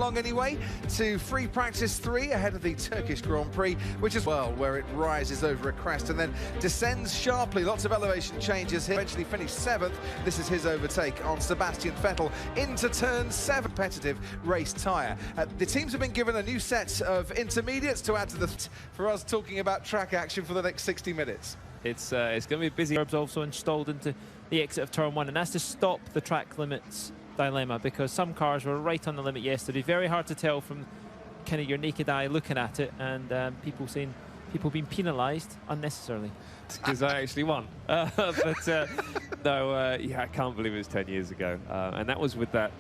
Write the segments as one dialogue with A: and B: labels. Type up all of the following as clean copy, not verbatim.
A: along anyway to free practice 3 ahead of the Turkish Grand Prix, which is well where it rises over a crest and then descends sharply. Lots of elevation changes here. Eventually finished 7th. This is his overtake on Sebastian Vettel into turn 7. Competitive race tyre. The teams have been given a new set of intermediates to add to the for us talking about track action for the next 60 minutes.
B: It's going to be busy. Curbs also installed into the exit of turn 1, and that's to stop the track limits dilemma, because some cars were right on the limit yesterday. Very hard to tell from kind of your naked eye looking at it, and people being penalised unnecessarily.
C: Because I actually won. Yeah, I can't believe it was 10 years ago, and that was with that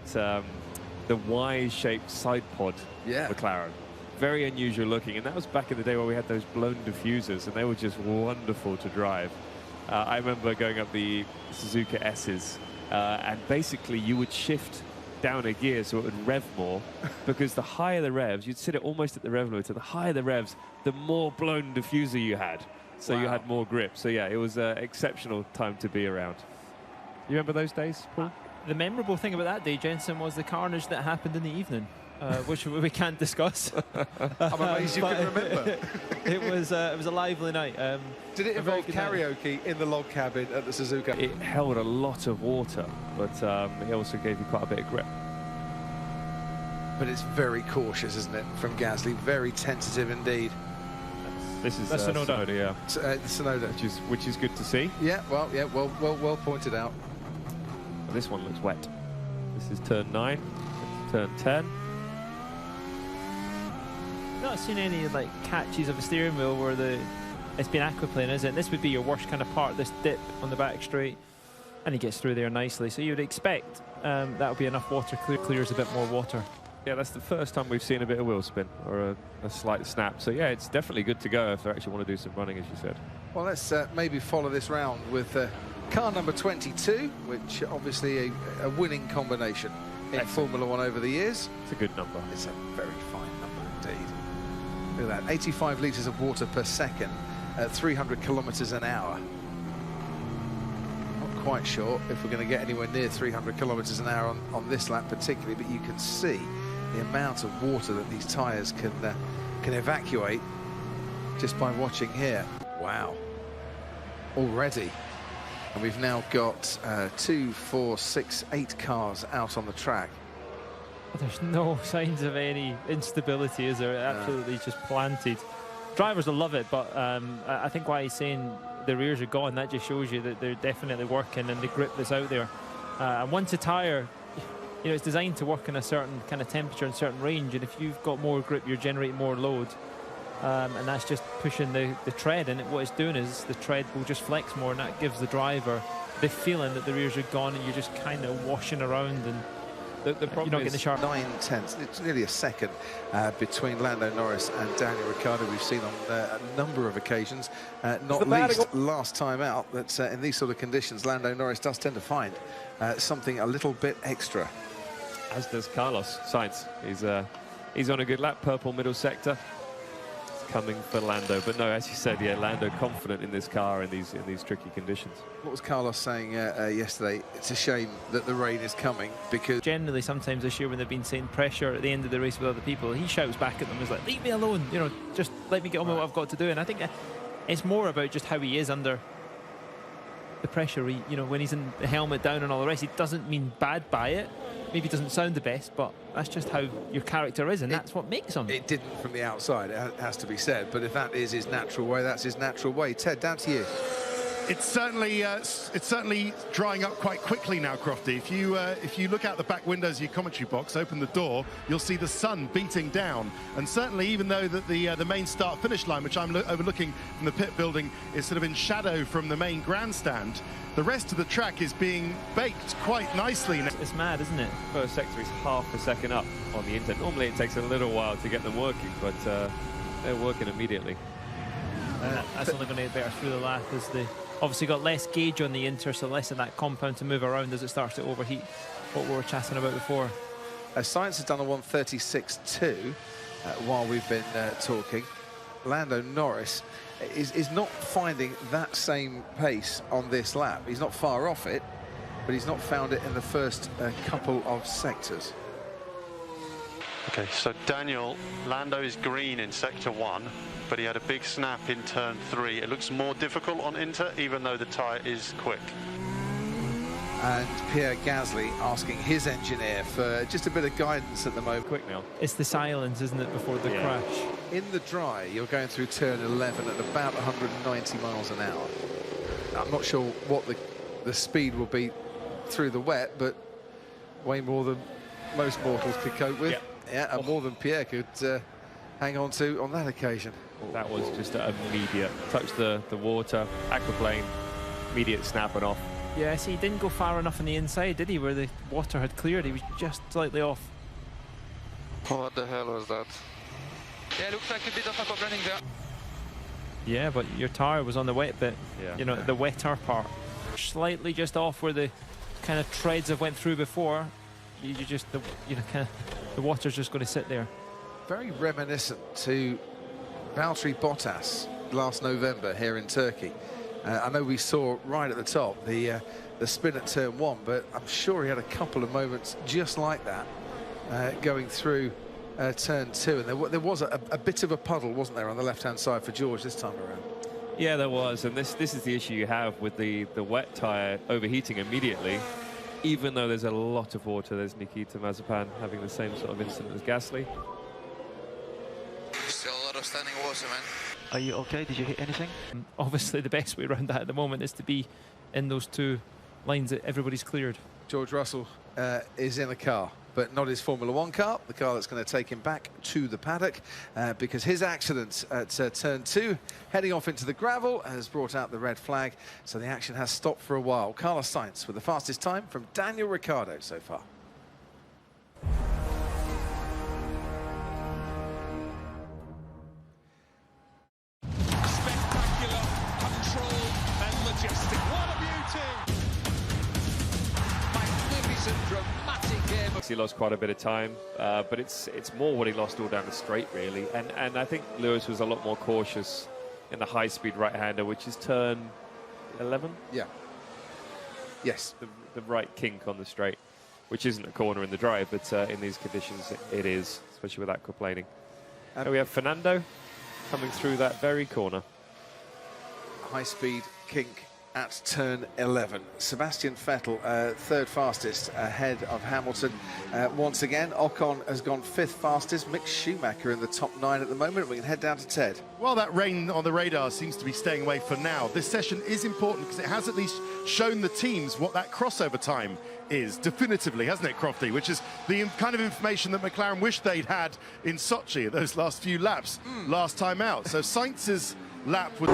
C: the Y-shaped side pod McLaren. Very unusual looking, and that was back in the day where we had those blown diffusers, and they were just wonderful to drive. I remember going up the Suzuka S's, and basically you would shift down a gear so it would rev more, because the higher the revs, you'd sit it almost at the rev limiter, the higher the revs, the more blown diffuser you had. So you had more grip. So yeah, it was an exceptional time to be around. You remember those days, Paul?
B: The memorable thing about that day, Jensen, was the carnage that happened in the evening, which we can't discuss.
A: I'm amazed you can remember.
B: It was a lively night.
A: Did it involve karaoke in the log cabin at the Suzuka?
C: It held a lot of water, but it also gave you quite a bit of grip.
A: But it's very cautious, isn't it, from Gasly? Very tentative indeed.
C: This is
B: Sonoda.
C: Sonoda, yeah.
A: Sonoda,
C: which is good to see.
A: Yeah, well pointed out.
C: But this one looks wet. This is turn 9, turn 10.
B: Not seen any like catches of the steering wheel where it's been aquaplane, is it? This would be your worst kind of part, this dip on the back straight, and he gets through there nicely. So you would expect that would be enough water, clears a bit more water.
C: Yeah, that's the first time we've seen a bit of wheel spin or a slight snap. So yeah, it's definitely good to go if they actually want to do some running, as you said.
A: Well, let's maybe follow this round with car number 22, which obviously a winning combination in Formula One over the years.
C: It's a good number.
A: It's a very fine number indeed. Look at that, 85 litres of water per second at 300 kilometres an hour. Not quite sure if we're going to get anywhere near 300 kilometres an hour on this lap particularly, but you can see the amount of water that these tyres can evacuate just by watching here. Wow, already. And we've now got 2, 4, 6, 8 cars out on the track.
B: There's no signs of any instability, is there? Absolutely just planted. Drivers will love it, but I think why he's saying the rears are gone, that just shows you that they're definitely working and the grip that's out there. And once a tyre, you know, it's designed to work in a certain kind of temperature and certain range, and if you've got more grip, you're generating more load. And that's just pushing the tread, and what it's doing is the tread will just flex more, and that gives the driver the feeling that the rears are gone and you're just kind of washing around, and
C: the problem
B: you're not getting the sharp.
A: 9/10, it's nearly a second between Lando Norris and Daniel Ricciardo. We've seen on a number of occasions, not least last time out, that in these sort of conditions Lando Norris does tend to find something a little bit extra.
C: As does Carlos Sainz. He's on a good lap, purple middle sector. Coming for Lando, but no, as you said, yeah, Lando confident in this car in these tricky conditions.
A: What was Carlos saying yesterday? It's a shame that the rain is coming, because
B: generally sometimes this year when they've been saying pressure at the end of the race with other people, he shouts back at them, he's like, leave me alone, you know, just let me get on with what I've got to do. And I think it's more about just how he is under the pressure. You know, when he's in the helmet down and all the rest, he doesn't mean bad by it. Maybe it doesn't sound the best, but that's just how your character is, and that's what makes him.
A: It didn't from the outside, it has to be said, but if that is his natural way, that's his natural way. Ted, down to you.
D: It's certainly drying up quite quickly now, Crofty. If you look out the back windows of your commentary box, open the door, you'll see the sun beating down. And certainly, even though that the main start-finish line, which I'm overlooking from the pit building, is sort of in shadow from the main grandstand, the rest of the track is being baked quite nicely.
B: It's mad, isn't it?
C: First sector is half a second up on the Inter. Normally it takes a little while to get them working, but they're working immediately.
B: That's only going to get better through the lap as they obviously got less gauge on the Inter, so less of that compound to move around as it starts to overheat, what we were chatting about before.
A: Sainz has done a 1:36.2 while we've been talking. Lando Norris is not finding that same pace on this lap. He's not far off it, but he's not found it in the first couple of sectors.
E: Okay, so Daniel, Lando is green in sector 1, but he had a big snap in turn 3. It looks more difficult on Inter, even though the tyre is quick.
A: And Pierre Gasly asking his engineer for just a bit of guidance at the moment.
C: Quick now.
B: It's the silence, isn't it, before the crash?
A: In the dry, you're going through turn 11 at about 190 miles an hour. I'm not sure what the speed will be through the wet, but way more than most mortals could cope with. Yeah, and more than Pierre could hang on to on that occasion.
C: That was just an immediate touch the water, aquaplane, immediate snapping off.
B: Yeah, see, he didn't go far enough on the inside, did he, where the water had cleared? He was just slightly off.
F: What the hell was that? Yeah, looks like a bit of aquaplaning there.
B: Yeah, but your tyre was on the wet bit, you know, the wetter part. Slightly just off where the kind of treads have went through before. You just, the water's just going to sit there.
A: Very reminiscent to Valtteri Bottas last November here in Turkey. I know we saw right at the top the spin at turn 1, but I'm sure he had a couple of moments just like that going through turn 2. And there was a bit of a puddle, wasn't there, on the left-hand side for George this time around?
C: Yeah, there was, and this is the issue you have with the wet tyre overheating immediately. Even though there's a lot of water, there's Nikita Mazepin having the same sort of incident as Gasly.
F: Still a lot of standing water, man.
G: Are you okay? Did you hit anything?
B: Obviously, the best way around that at the moment is to be in those two lines that everybody's cleared.
A: George Russell is in a car, but not his Formula 1 car, the car that's going to take him back to the paddock, because his accident at turn 2, heading off into the gravel, has brought out the red flag, so the action has stopped for a while. Carlos Sainz with the fastest time from Daniel Ricciardo so far.
H: Spectacular control and logistics. What a beauty! Magnificent, dramatic game.
C: He lost quite a bit of time, but it's more what he lost all down the straight, really. And I think Lewis was a lot more cautious in the high-speed right-hander, which is turn 11?
A: Yeah. Yes.
C: The right kink on the straight, which isn't a corner in the drive, but in these conditions it is, especially with aquaplaning. And we have Fernando coming through that very corner.
A: High-speed kink at turn 11. Sebastian Vettel, third fastest, ahead of Hamilton. Once again, Ocon has gone 5th fastest. Mick Schumacher in the top 9 at the moment. We can head down to Ted.
D: Well, that rain on the radar seems to be staying away for now. This session is important because it has at least shown the teams what that crossover time is, definitively, hasn't it, Crofty? Which is the kind of information that McLaren wished they'd had in Sochi, those last few laps, last time out. So Sainz's lap would...